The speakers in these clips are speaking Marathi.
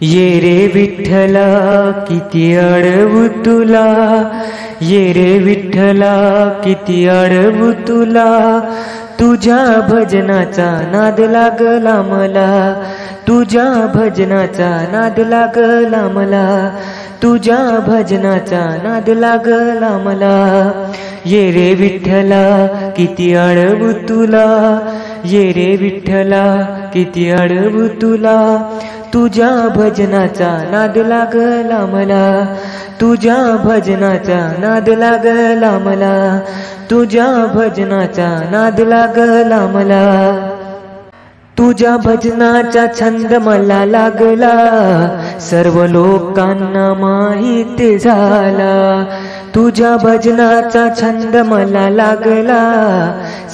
ये रे विठ्ठला किती अडवू तुला, ये रे विठ्ठला किती अडवू तुला, तुझ्या भजनाचा नाद लागला मला, तुझ्या भजनाचा नाद लागला मला, तुझ्या भजनाचा नाद लागला मला। ये रे विठ्ठला किती अडवू तुला, ये रे विठ्ठला किती अडवू तुला, तुझ्या भजनाचा नाद लागला मला, तुझ्या भजनाचा नाद लागला मला, तुझ्या भजनाचा नाद लागला मला। तुझ्या भजनाचा छंद मला लागला, सर्व लोकांना माहित झाला, तुझ्या भजनाचा छंद मला लागला,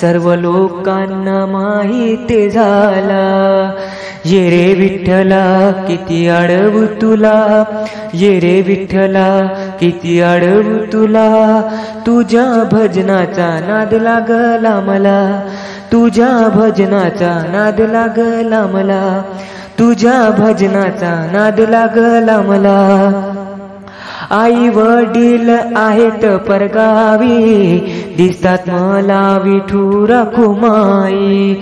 सर्व लोकांना माहित झाला। ये रे विठ्ठला किती अडवू तुला, ये रे विठ्ठला किती अडवू तुला, तुझ्या भजनाचा नाद लागला मला, तुझ्या भजनाचा नाद लागला मला, तुझ्या भजनाचा नाद लागला मला। आई वडील आहेत परगावी, दिसतात मला विठू रखुमाई,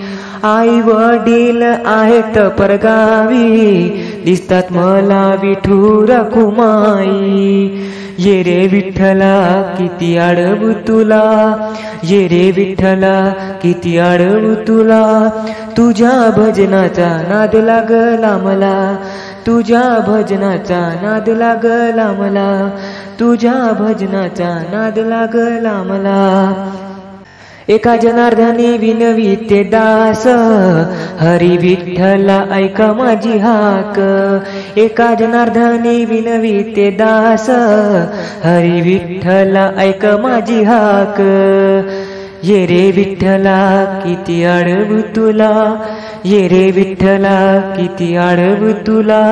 आई वडील आहेत परगावी, दिसतात मला विठू रखुमाई। ये रे विठ्ठला किती अडवू तुला, ये रे विठ्ठला किती अडवू तुला, तुझ्या भजनाचा नाद लागला मला, तुझ्या भजनाचा नाद लागला मला, तुझ्या भजनाचा नाद लागला मला। एका जनार्दनी विनविते दास, हरी विठ्ठला ऐका माझी हाक, एका जनार्दनी विनविते दास, हरी विठ्ठला ऐका माझी हाक। ये रे विठ्ठला किती अडवू तुला, ये रे विठ्ठला किती अडवू तुला,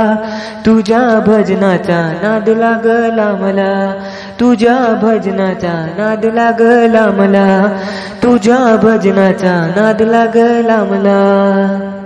तुझ्या भजनाचा नाद लागला मला, तुझ्या भजनाचा नाद लागला मला, तुझ्या भजनाचा नाद लागला मला।